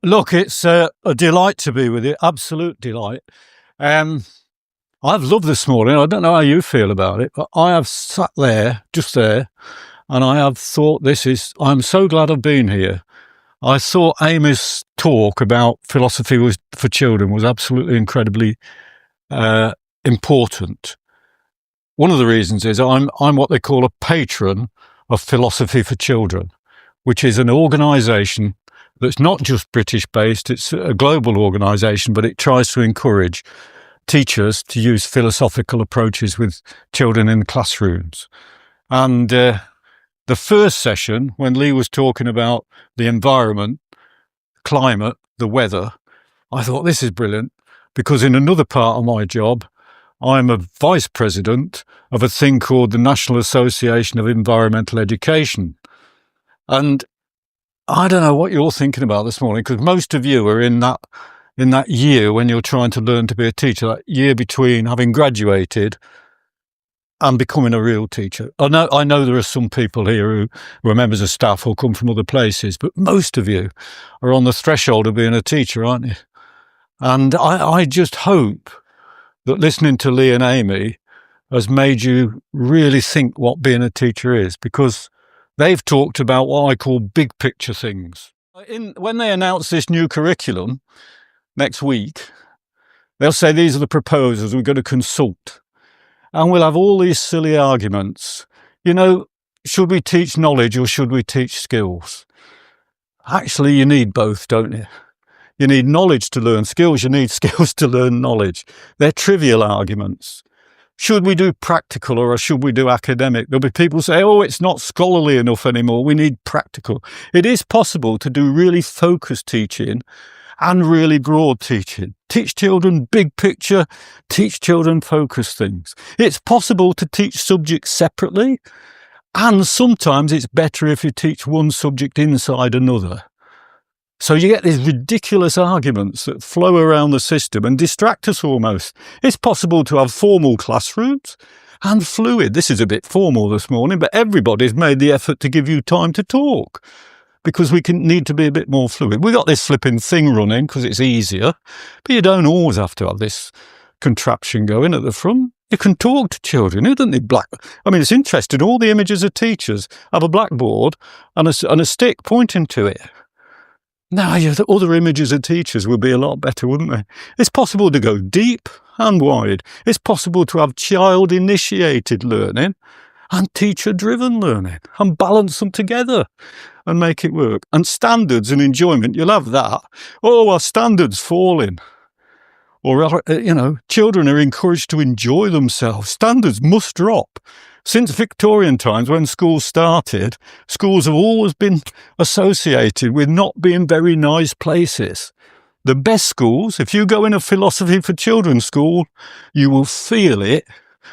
Look, it's a delight to be with you. Absolute delight. I've loved this morning. I don't know how you feel about it, but I have sat there, just there, and I have thought I'm so glad I've been here. I thought Amy's talk about philosophy for children was absolutely incredibly important. One of the reasons is I'm what they call a patron of Philosophy for Children, which is an organisation that's not just British-based, it's a global organisation, but it tries to encourage teachers to use philosophical approaches with children in classrooms. And the first session, when Lee was talking about the environment, climate, the weather, I thought this is brilliant, because in another part of my job, I'm a vice president of a thing called the National Association of Environmental Education. And I don't know what you're thinking about this morning, because most of you are in that year when you're trying to learn to be a teacher, that year between having graduated and becoming a real teacher. I know there are some people here who are members of staff who come from other places, but most of you are on the threshold of being a teacher, aren't you? And I just hope that listening to Lee and Amy has made you really think what being a teacher is, because they've talked about what I call big picture things. When they announce this new curriculum next week, they'll say these are the proposals, we're going to consult. And we'll have all these silly arguments. Should we teach knowledge or should we teach skills? Actually, you need both, don't you? You need knowledge to learn skills, you need skills to learn knowledge. They're trivial arguments. Should we do practical or should we do academic? There'll be people say, oh, it's not scholarly enough anymore, we need practical. It is possible to do really focused teaching and really broad teaching. Teach children big picture, teach children focused things. It's possible to teach subjects separately, and sometimes it's better if you teach one subject inside another. So you get these ridiculous arguments that flow around the system and distract us almost. It's possible to have formal classrooms and fluid. This is a bit formal this morning, but everybody's made the effort to give you time to talk, because we need to be a bit more fluid. We got this flipping thing running because it's easier, but you don't always have to have this contraption going at the front. You can talk to children. Who doesn't need it's interesting. All the images of teachers have a blackboard and a stick pointing to it. Now, the other images of teachers would be a lot better, wouldn't they? It's possible to go deep and wide. It's possible to have child-initiated learning and teacher-driven learning and balance them together and make it work. And standards and enjoyment, you'll have that. Oh, our standards falling. Or, children are encouraged to enjoy themselves. Standards must drop. Since Victorian times, when schools started, schools have always been associated with not being very nice places. The best schools, if you go in a Philosophy for Children school, you will feel it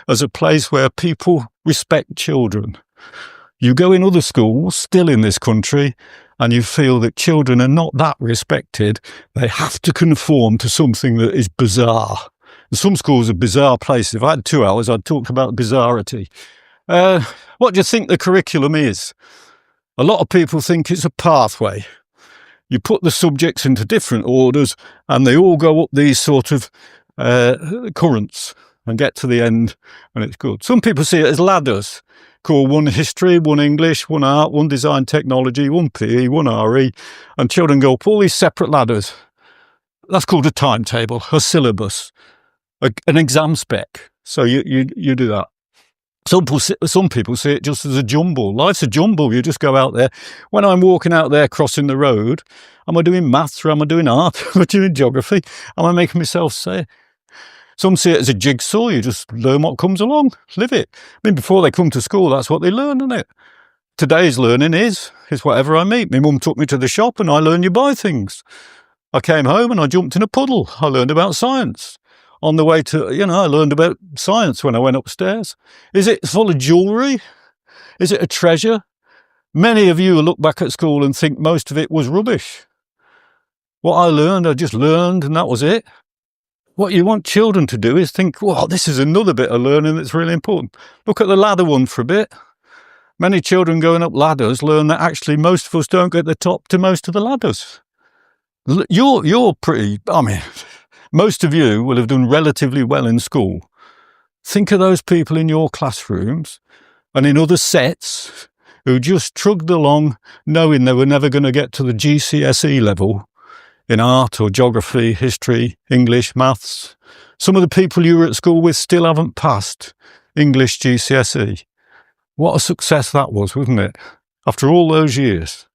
as a place where people respect children. You go in other schools, still in this country, and you feel that children are not that respected. They have to conform to something that is bizarre. Some schools are bizarre places. If I had 2 hours, I'd talk about bizarrity. What do you think the curriculum is? A lot of people think it's a pathway. You put the subjects into different orders and they all go up these sort of currents and get to the end and it's good. Some people see it as ladders, called one history, one English, one art, one design technology, one PE, one RE, and children go up all these separate ladders. That's called a timetable, a syllabus, an exam spec. So you do that. Some people see it just as a jumble. Life's a jumble. You just go out there. When I'm walking out there crossing the road, am I doing maths or am I doing art? Am I doing geography? Am I making myself say? Some see it as a jigsaw. You just learn what comes along, live it. Before they come to school, that's what they learn, isn't it? Today's learning is whatever I meet. My mum took me to the shop and I learned you buy things. I came home and I jumped in a puddle. I learned about science. On the way to, I learned about science when I went upstairs. Is it full of jewellery? Is it a treasure? Many of you look back at school and think most of it was rubbish. What I just learned and that was it. What you want children to do is think, well, this is another bit of learning that's really important. Look at the ladder one for a bit. Many children going up ladders learn that actually most of us don't get the top to most of the ladders. You're pretty, I mean, most of you will have done relatively well in school. Think of those people in your classrooms and in other sets who just trugged along knowing they were never going to get to the GCSE level in art or geography, history, English, maths. Some of the people you were at school with still haven't passed English GCSE. What a success that was, wasn't it? After all those years.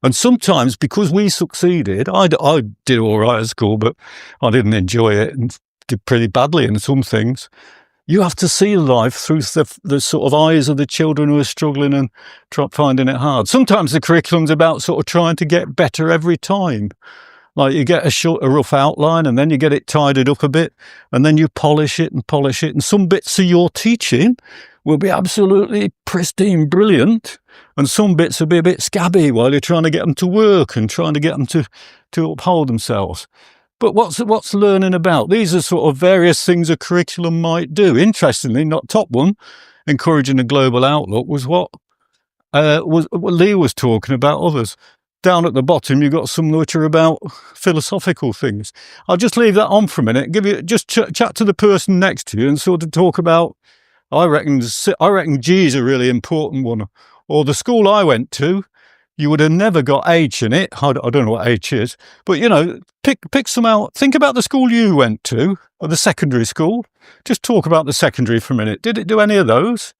And sometimes because we succeeded, I did all right at school, but I didn't enjoy it and did pretty badly in some things. You have to see life through the sort of eyes of the children who are struggling and finding it hard. Sometimes the curriculum's about sort of trying to get better every time. Like you get a rough outline and then you get it tidied up a bit and then you polish it. And some bits of your teaching will be absolutely pristine, brilliant. And some bits will be a bit scabby while you're trying to get them to work and trying to get them to uphold themselves. But what's learning about? These are sort of various things a curriculum might do. Interestingly, not top one, encouraging a global outlook, was what Lee was talking about. Others down at the bottom, you've got some which are about philosophical things. I'll just leave that on for a minute. Chat to the person next to you and sort of talk about. I reckon G is a really important one. Or the school I went to, you would have never got H in it. I don't know what H is, but pick some out. Think about the school you went to, or the secondary school. Just talk about the secondary for a minute. Did it do any of those?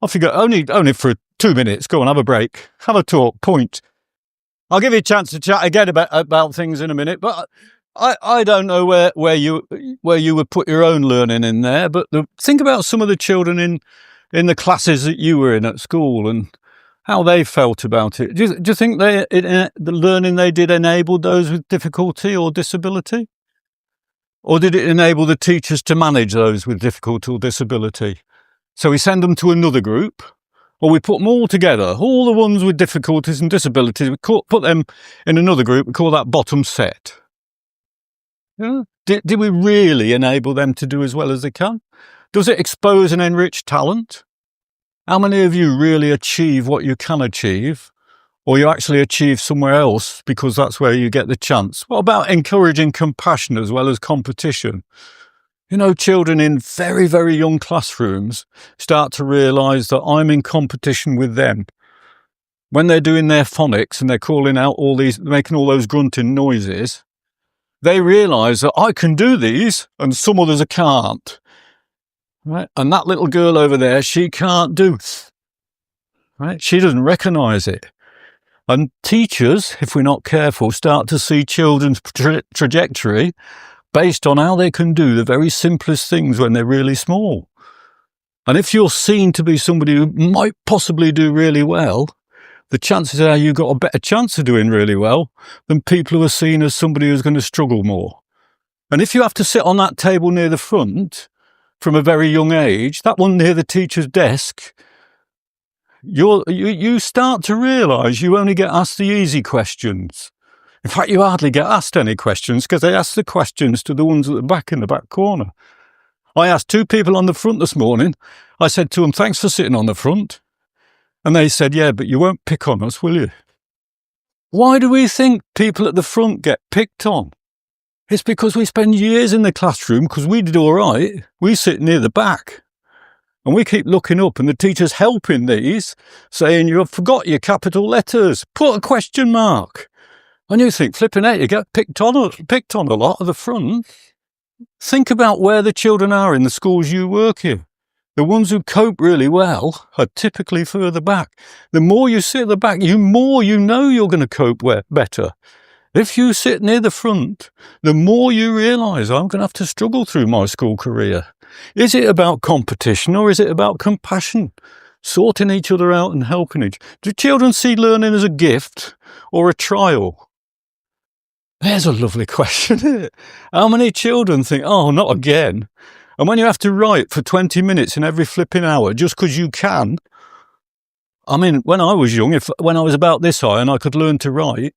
Off you go. Only for 2 minutes. Go on, have a break. Have a talk. Point. I'll give you a chance to chat again about things in a minute, but I don't know where you would put your own learning in there. But think about some of the children in the classes that you were in at school and how they felt about it. Do you think the learning they did enabled those with difficulty or disability? Or did it enable the teachers to manage those with difficulty or disability? So we send them to another group, or we put them all together, all the ones with difficulties and disabilities, we put them in another group, we call that bottom set. Yeah. Did we really enable them to do as well as they can? Does it expose and enrich talent? How many of you really achieve what you can achieve, or you actually achieve somewhere else because that's where you get the chance? What about encouraging compassion as well as competition? Children in very, very young classrooms start to realise that I'm in competition with them. When they're doing their phonics and they're calling out making all those grunting noises, they realise that I can do these and some others can't. Right? And that little girl over there, she can't do. Right? She doesn't recognise it. And teachers, if we're not careful, start to see children's trajectory based on how they can do the very simplest things when they're really small. And if you're seen to be somebody who might possibly do really well, the chances are you've got a better chance of doing really well than people who are seen as somebody who's going to struggle more. And if you have to sit on that table near the front from a very young age, that one near the teacher's desk, you start to realise you only get asked the easy questions. In fact, you hardly get asked any questions because they ask the questions to the ones at the back in the back corner. I asked 2 people on the front this morning. I said to them, thanks for sitting on the front. And they said, yeah, but you won't pick on us, will you? Why do we think people at the front get picked on? It's because we spend years in the classroom because we did all right. We sit near the back and we keep looking up and the teacher's helping these, saying, you've forgot your capital letters, put a question mark. And you think, flipping out, you get picked on a lot at the front. Think about where the children are in the schools you work in. The ones who cope really well are typically further back. The more you sit at the back, the more you know you're going to cope better. If you sit near the front, the more you realise I'm going to have to struggle through my school career. Is it about competition or is it about compassion? Sorting each other out and helping each other. Do children see learning as a gift or a trial? There's a lovely question, isn't it? How many children think, oh, not again? And when you have to write for 20 minutes in every flipping hour just because you can. I mean, when I was young, when I was about this high and I could learn to write,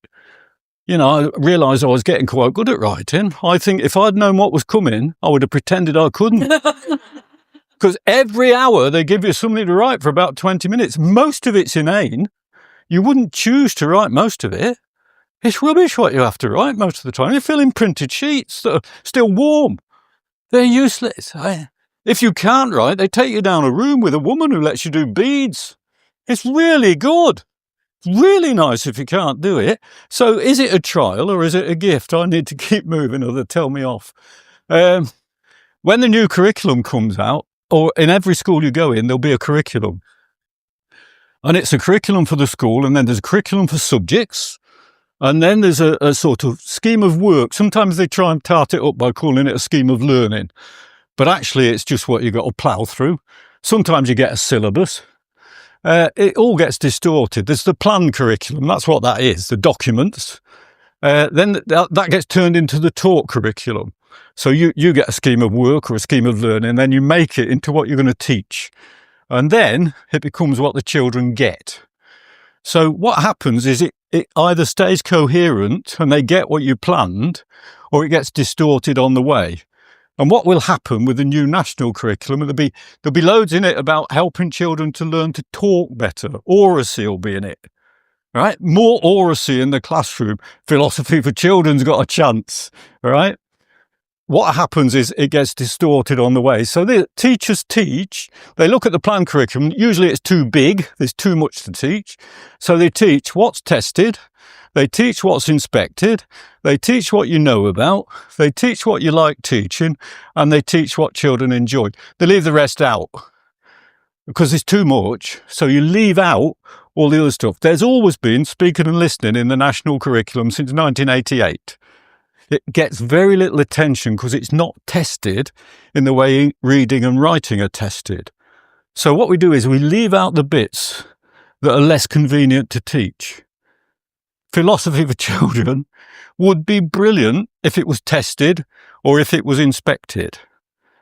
I realised I was getting quite good at writing. I think if I'd known what was coming, I would have pretended I couldn't. Because every hour they give you something to write for about 20 minutes. Most of it's inane. You wouldn't choose to write most of it. It's rubbish what you have to write most of the time. You're filling printed sheets that are still warm. They're useless. If you can't write, they take you down a room with a woman who lets you do beads. It's really good. Really nice if you can't do it. So is it a trial or is it a gift? I need to keep moving or they'll tell me off. When the new curriculum comes out, or in every school you go in, there'll be a curriculum. And it's a curriculum for the school, and then there's a curriculum for subjects, and then there's a sort of scheme of work. Sometimes they try and tart it up by calling it a scheme of learning, but actually it's just what you've got to plough through. Sometimes you get a syllabus. It all gets distorted. There's the planned curriculum, that's what that is, the documents. Then that gets turned into the taught curriculum. So you get a scheme of work or a scheme of learning, and then you make it into what you're going to teach. And then it becomes what the children get. So what happens is it either stays coherent and they get what you planned, or it gets distorted on the way. And what will happen with the new national curriculum, there'll be loads in it about helping children to learn to talk better. Oracy will be in it, right? More oracy in the classroom. Philosophy for children's got a chance, right? What happens is it gets distorted on the way. So the teachers teach, they look at the planned curriculum, usually it's too big, there's too much to teach. So they teach what's tested, they teach what's inspected, they teach what you know about, they teach what you like teaching, and they teach what children enjoy. They leave the rest out because it's too much. So you leave out all the other stuff. There's always been speaking and listening in the national curriculum since 1988. It gets very little attention because it's not tested in the way reading and writing are tested. So what we do is we leave out the bits that are less convenient to teach. Philosophy for children would be brilliant if it was tested or if it was inspected.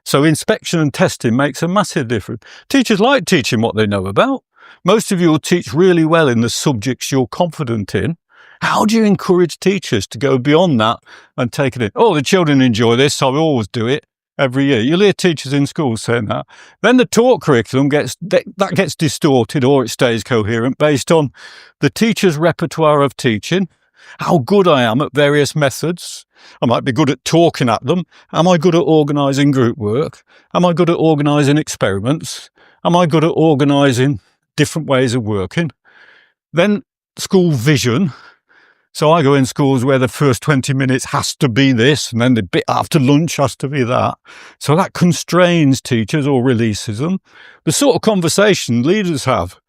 So inspection and testing makes a massive difference. Teachers like teaching what they know about. Most of you will teach really well in the subjects you're confident in. How do you encourage teachers to go beyond that and take it in? Oh, the children enjoy this, so I always do it every year. You'll hear teachers in schools saying that. Then the taught curriculum gets distorted, or it stays coherent based on the teacher's repertoire of teaching, how good I am at various methods. I might be good at talking at them. Am I good at organising group work? Am I good at organising experiments? Am I good at organising different ways of working? Then school vision. So I go in schools where the first 20 minutes has to be this, and then the bit after lunch has to be that. So that constrains teachers or releases them. The sort of conversation leaders have.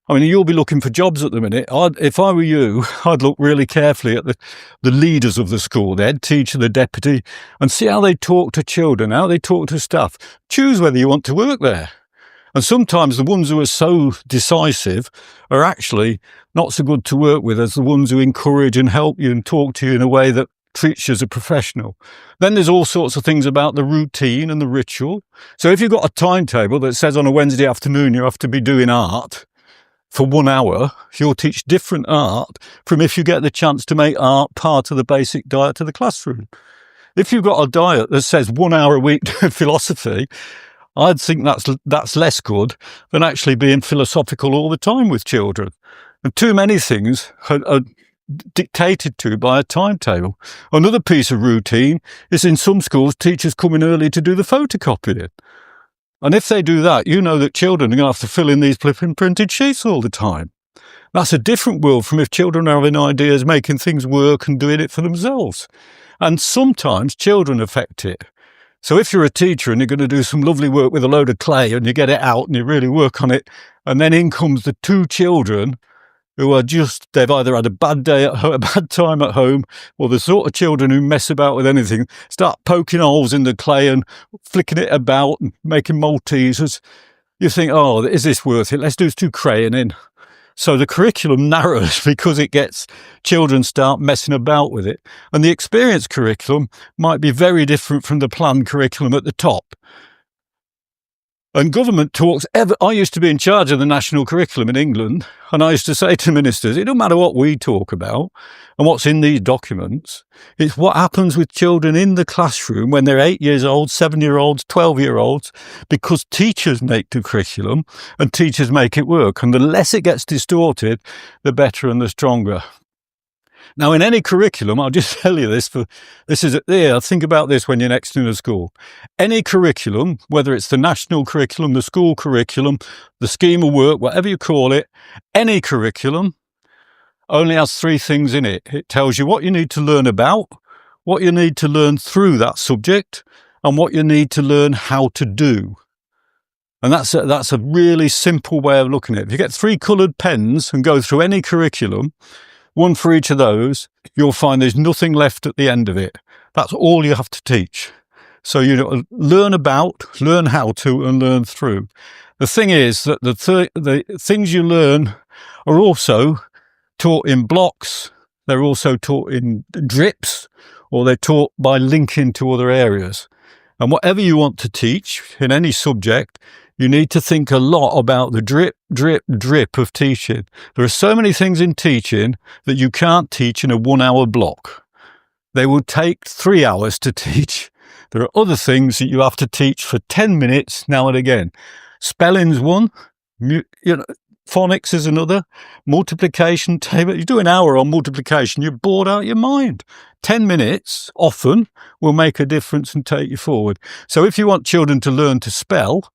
I mean, you'll be looking for jobs at the minute. If I were you, I'd look really carefully at the leaders of the school, the head teacher, the deputy, and see how they talk to children, how they talk to staff. Choose whether you want to work there. And sometimes the ones who are so decisive are actually not so good to work with as the ones who encourage and help you and talk to you in a way that treats you as a professional. Then there's all sorts of things about the routine and the ritual. So if you've got a timetable that says on a Wednesday afternoon you have to be doing art for 1 hour, you'll teach different art from if you get the chance to make art part of the basic diet of the classroom. If you've got a diet that says 1 hour a week to philosophy, I'd think that's less good than actually being philosophical all the time with children. And too many things are dictated to by a timetable. Another piece of routine is in some schools, teachers come in early to do the photocopying. And if they do that, you know that children are going to have to fill in these flipping printed sheets all the time. That's a different world from if children are having ideas, making things work and doing it for themselves. And sometimes children affect it. So if you're a teacher and you're going to do some lovely work with a load of clay and you get it out and you really work on it, and then in comes the two children who are they've either had a bad day at home, a bad time at home, or the sort of children who mess about with anything, start poking holes in the clay and flicking it about and making Maltesers. You think, oh, is this worth it? Let's do some crayon in. So the curriculum narrows because children start messing about with it. And the experience curriculum might be very different from the planned curriculum at the top. And government talks, I used to be in charge of the national curriculum in England, and I used to say to ministers, it don't matter what we talk about and what's in these documents, it's what happens with children in the classroom when they're 8 years old, 7-year-olds, 12-year-olds, because teachers make the curriculum and teachers make it work. And the less it gets distorted, the better and the stronger. Now, in any curriculum, I'll just tell you this, think about this when you're next in a school. Any curriculum, whether it's the national curriculum, the school curriculum, the scheme of work, whatever you call it, any curriculum only has three things in it. It tells you what you need to learn about, what you need to learn through that subject, and what you need to learn how to do. And that's a really simple way of looking at it. If you get 3 coloured pens and go through any curriculum, one for each of those, you'll find there's nothing left at the end of it. That's all you have to teach. So you learn about, learn how to, and learn through. The thing is that the things you learn are also taught in blocks. They're also taught in drips, or they're taught by linking to other areas. And whatever you want to teach in any subject, you need to think a lot about the drip, drip, drip of teaching. There are so many things in teaching that you can't teach in a 1-hour block. They will take 3 hours to teach. There are other things that you have to teach for 10 minutes now and again. Spelling's one, phonics is another, multiplication table. You do an hour on multiplication, you're bored out of your mind. 10 minutes often will make a difference and take you forward. So if you want children to learn to spell,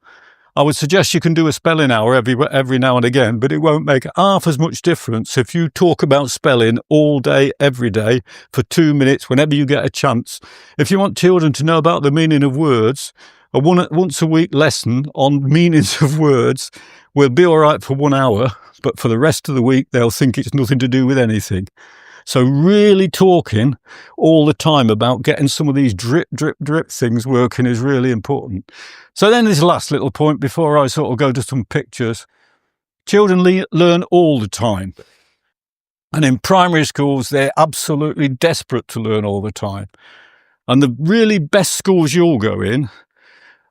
I would suggest you can do a spelling hour every now and again, but it won't make half as much difference if you talk about spelling all day, every day, for 2 minutes, whenever you get a chance. If you want children to know about the meaning of words, a once a week lesson on meanings of words will be all right for 1 hour, but for the rest of the week, they'll think it's nothing to do with anything. So really talking all the time about getting some of these drip, drip, drip things working is really important. So then this last little point before I sort of go to some pictures. Children learn all the time. And in primary schools, they're absolutely desperate to learn all the time. And the really best schools you'll go in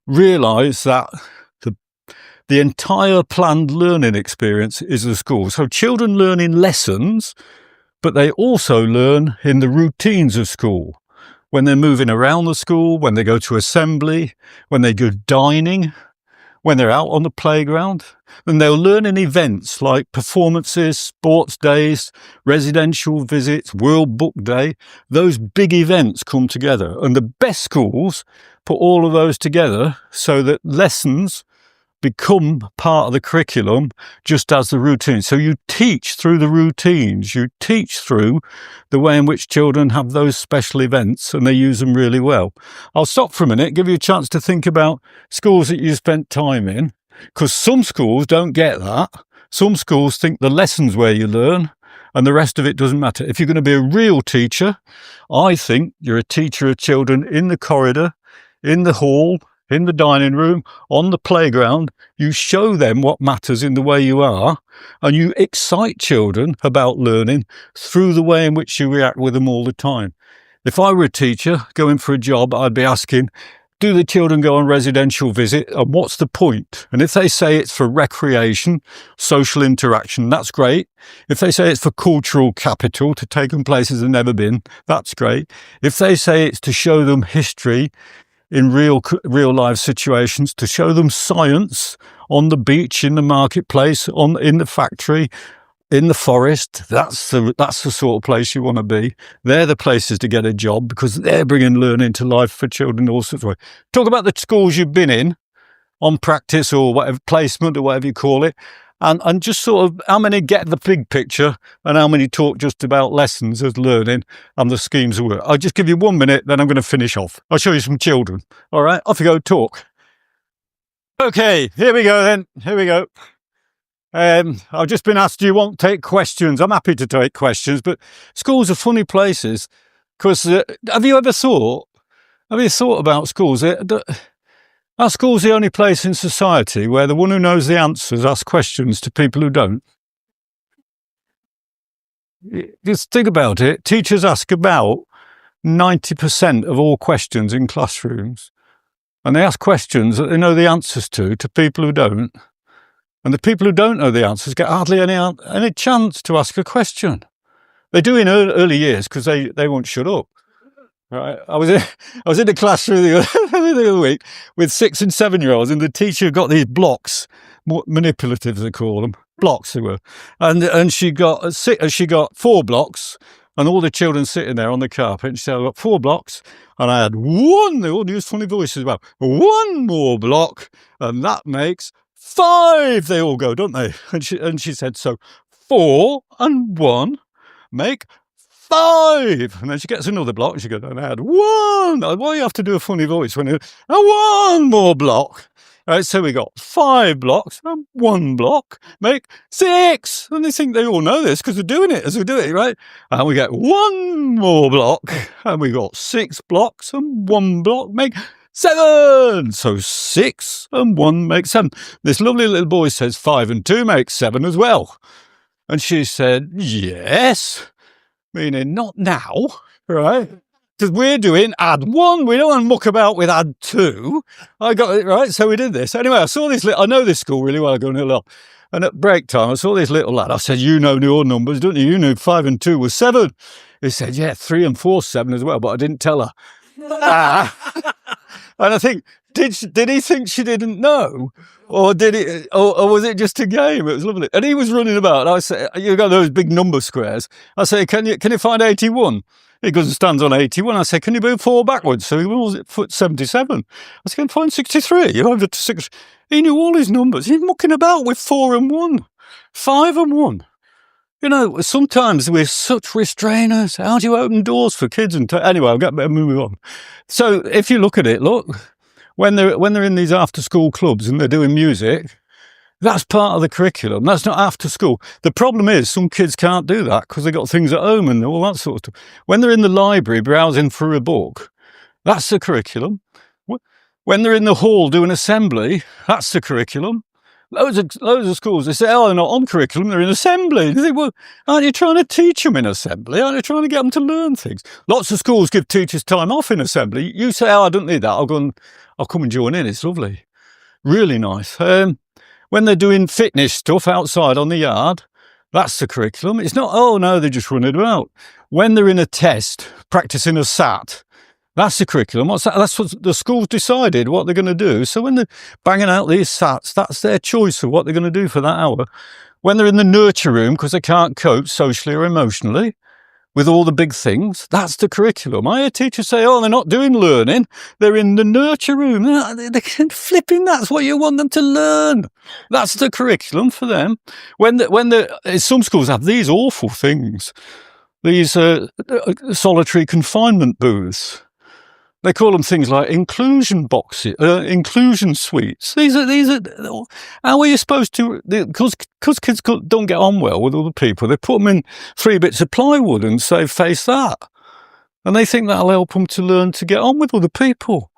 realise that the entire planned learning experience is the school. So children learn in lessons, but they also learn in the routines of school. When they're moving around the school, when they go to assembly, when they go dining, when they're out on the playground. And they'll learn in events like performances, sports days, residential visits, World Book Day. Those big events come together. And the best schools put all of those together so that lessons become part of the curriculum just as the routine. So you teach through the routines, you teach through the way in which children have those special events and they use them really well. I'll stop for a minute, give you a chance to think about schools that you spent time in, because some schools don't get that. Some schools think the lesson's where you learn and the rest of it doesn't matter. If you're going to be a real teacher, I think you're a teacher of children in the corridor, in the hall, in the dining room, on the playground. You show them what matters in the way you are, and you excite children about learning through the way in which you react with them all the time. If I were a teacher going for a job, I'd be asking, do the children go on residential visit, and what's the point? And if they say it's for recreation, social interaction, that's great. If they say it's for cultural capital, to take them places they've never been, that's great. If they say it's to show them history in real life situations, to show them science on the beach, in the marketplace, in the factory, in the forest, that's the sort of place you want to be. They're the places to get a job because they're bringing learning to life for children all sorts of ways. Talk about the schools you've been in on practice or whatever, placement or whatever you call it, and just sort of how many get the big picture and how many talk just about lessons as learning and the schemes of work. I'll just give you 1 minute, then I'm going to finish off. I'll show you some children. All right, off you go, talk. Okay, here we go then. Here we go. I've just been asked, do you want to take questions? I'm happy to take questions, but schools are funny places because have you thought about schools? Are schools the only place in society where the one who knows the answers asks questions to people who don't? Just think about it. Teachers ask about 90% of all questions in classrooms. And they ask questions that they know the answers to people who don't. And the people who don't know the answers get hardly any chance to ask a question. They do in early years because they won't shut up. Right. I was in the classroom the other week with 6 and 7-year-olds, and the teacher got these blocks, manipulatives they call them, blocks they were, and she got 4 blocks And all the children sitting there on the carpet, and she said, I've got 4 blocks, and I had one, they all use funny voices as well, one more block, and that makes 5, they all go, don't they? And she said, so 4 and 1 make 5. And then she gets another block, and she goes, and I had 1. Why do you have to do a funny voice when you, one more block? Right, so we got 5 blocks and 1 block make 6. And they think they all know this because they're doing it as we do it, right? And we get 1 more block, and we got 6 blocks and 1 block make 7. So 6 and 1 make 7. This lovely little boy says 5 and 2 make 7 as well. And she said, yes, meaning not now, right? Because we're doing add 1, we don't want to muck about with add 2. I got it right, so we did this. Anyway, I saw this, I know this school really well, I go to lot. And at break time, I saw this little lad. I said, you know your numbers, don't you? You knew 5 and 2 was 7. He said, yeah, 3 and 4 7 as well, but I didn't tell her. And I think, did he think she didn't know? Or did it? Or was it just a game? It was lovely. And he was running about. I said, you got those big number squares. I say, can you find 81? He goes and stands on 81. I say, can you move 4 backwards? So he was at foot 77. I said, can you find 63? You're over to 6. He knew all his numbers. He's mucking about with 4 and 1, 5 and 1. You know, sometimes we're such restrainers. How do you open doors for kids? Anyway, I'll get better move on. So if you look at it, look, when they're in these after-school clubs and they're doing music, that's part of the curriculum. That's not after school. The problem is some kids can't do that because they've got things at home and all that sort of stuff. When they're in the library browsing for a book, that's the curriculum. When they're in the hall doing assembly, that's the curriculum. Loads of schools, they say, oh, they're not on curriculum, they're in assembly. They think, well, aren't you trying to teach them in assembly? Aren't you trying to get them to learn things? Lots of schools give teachers time off in assembly. You say, oh, I don't need that. I'll come and join in. It's lovely. Really nice. When they're doing fitness stuff outside on the yard, that's the curriculum. It's not, oh, no, they're just running about. When they're in a test, practicing a SAT, that's the curriculum. What's that? That's what the school's decided what they're going to do. So when they're banging out these SATs, that's their choice of what they're going to do for that hour. When they're in the nurture room because they can't cope socially or emotionally with all the big things, that's the curriculum. I hear teachers say, oh, they're not doing learning. They're in the nurture room. They're flipping. That's what you want them to learn. That's the curriculum for them. Some schools have these awful things, these solitary confinement booths. They call them things like inclusion boxes, inclusion suites. These are. How are you supposed to? Because kids don't get on well with other people, they put them in 3 bits of plywood and say face that, and they think that'll help them to learn to get on with other people.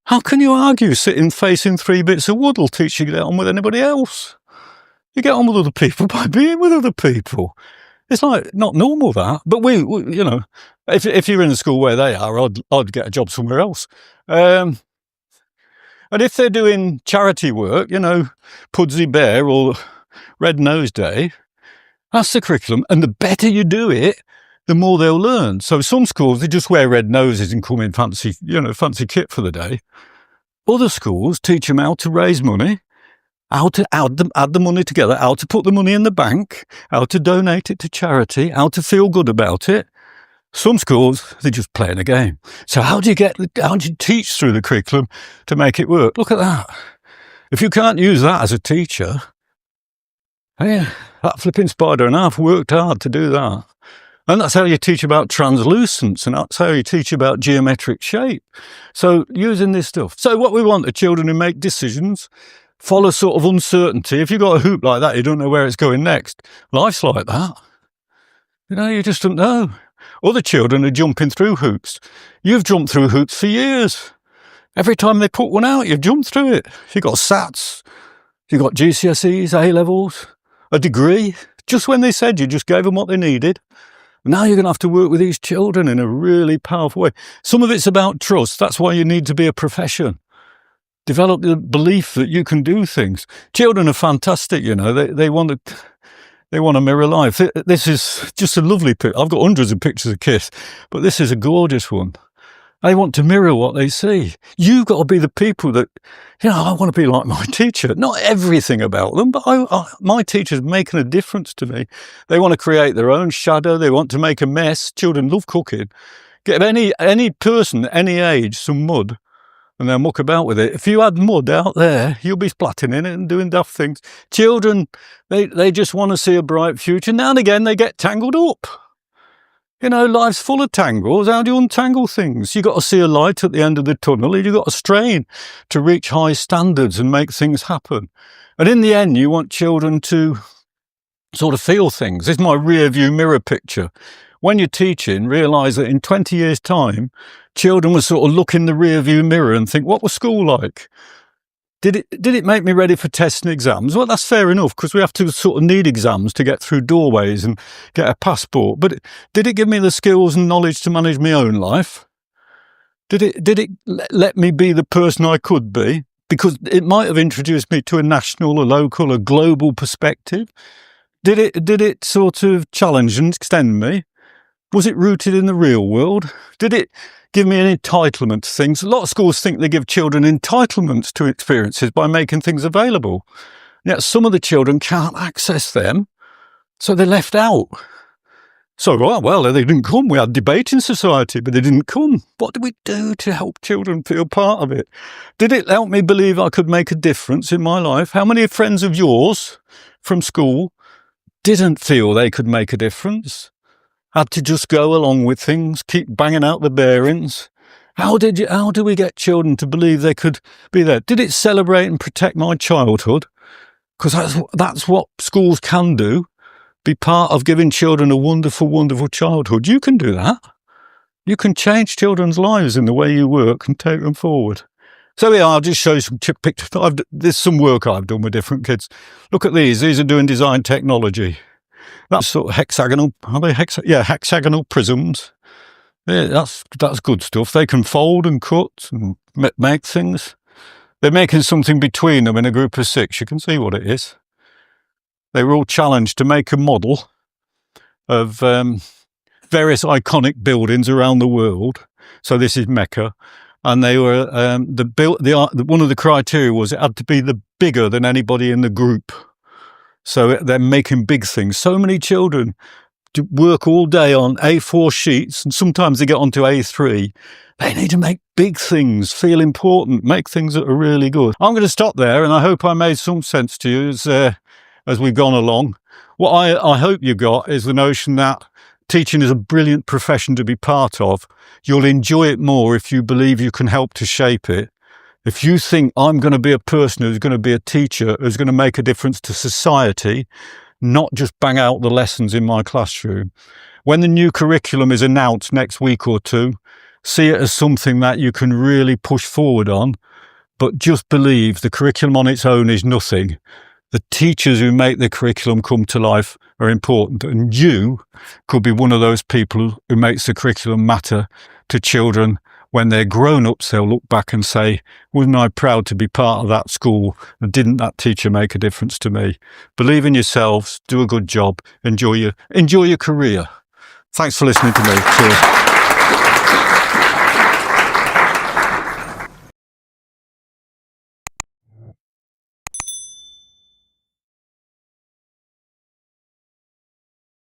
How can you argue sitting facing 3 bits of wood will teach you to get on with anybody else? You get on with other people by being with other people. It's like not normal that, but we you know, if you're in a school where they are, I'd get a job somewhere else. And if they're doing charity work, you know, Pudsey Bear or Red Nose Day, that's the curriculum. And the better you do it, the more they'll learn. So some schools, they just wear red noses and come in fancy kit for the day. Other schools teach them how to raise money, how to add the money together, how to put the money in the bank, how to donate it to charity, how to feel good about it. Some schools, they're just playing a game. So how do you teach through the curriculum to make it work? Look at that. If you can't use that as a teacher, hey, that flipping spider and a half worked hard to do that. And that's how you teach about translucence, and that's how you teach about geometric shape. So using this stuff. So what we want are children who make decisions, follow sort of uncertainty. If you've got a hoop like that, you don't know where it's going next. Life's like that. You know, you just don't know. Other children are jumping through hoops. You've jumped through hoops for years. Every time they put one out, you've jumped through it. You've got SATs, you've got GCSEs, A-levels, a degree. Just when they said you just gave them what they needed. Now you're going to have to work with these children in a really powerful way. Some of it's about trust. That's why you need to be a profession. Develop the belief that you can do things. Children are fantastic, you know. They want to mirror life. This is just a lovely picture. I've got hundreds of pictures of kids, but this is a gorgeous one. They want to mirror what they see. You've got to be the people that, I want to be like my teacher. Not everything about them, but my teacher's making a difference to me. They want to create their own shadow. They want to make a mess. Children love cooking. Get any person, any age, some mud, and they'll muck about with it. If you had mud out there, you'll be splatting in it and doing daft things. Children, they just want to see a bright future. Now and again, they get tangled up. Life's full of tangles. How do you untangle things? You've got to see a light at the end of the tunnel. You've got to strain to reach high standards and make things happen. And in the end, you want children to sort of feel things. This is my rear view mirror picture. When you're teaching, realise that in 20 years' time, children will sort of look in the rear view mirror and think, what was school like? Did it make me ready for tests and exams? Well, that's fair enough, because we have to sort of need exams to get through doorways and get a passport. But did it give me the skills and knowledge to manage my own life? Did it let me be the person I could be? Because it might have introduced me to a national, a local, a global perspective. Did it sort of challenge and extend me? Was it rooted in the real world? Did it give me an entitlement to things? A lot of schools think they give children entitlements to experiences by making things available. Yet some of the children can't access them, so they're left out. So, well, they didn't come. We had debate in society, but they didn't come. What did we do to help children feel part of it? Did it help me believe I could make a difference in my life? How many friends of yours from school didn't feel they could make a difference? Had to just go along with things, keep banging out the bearings. How do we get children to believe they could be there? Did it celebrate and protect my childhood? Because that's what schools can do. Be part of giving children a wonderful, wonderful childhood. You can do that. You can change children's lives in the way you work and take them forward. So yeah, I'll just show you some pictures. There's some work I've done with different kids. Look at these. These are doing design technology. That's sort of hexagonal, are they? Hexagonal prisms. Yeah, that's good stuff. They can fold and cut and make things. They're making something between them in a group of 6. You can see what it is. They were all challenged to make a model of various iconic buildings around the world. So this is Mecca. And they were, one of the criteria was it had to be bigger than anybody in the group. So they're making big things. So many children work all day on A4 sheets, and sometimes they get onto A3. They need to make big things, feel important, make things that are really good. I'm going to stop there, and I hope I made some sense to you as we've gone along. What I hope you got is the notion that teaching is a brilliant profession to be part of. You'll enjoy it more if you believe you can help to shape it. If you think I'm going to be a person who's going to be a teacher, who's going to make a difference to society, not just bang out the lessons in my classroom. When the new curriculum is announced next week or 2, see it as something that you can really push forward on, but just believe the curriculum on its own is nothing. The teachers who make the curriculum come to life are important, and you could be one of those people who makes the curriculum matter to children. When they're grown-ups, they'll look back and say, wasn't I proud to be part of that school, and didn't that teacher make a difference to me? Believe in yourselves, do a good job, enjoy your career. Thanks for listening to me. Cheers.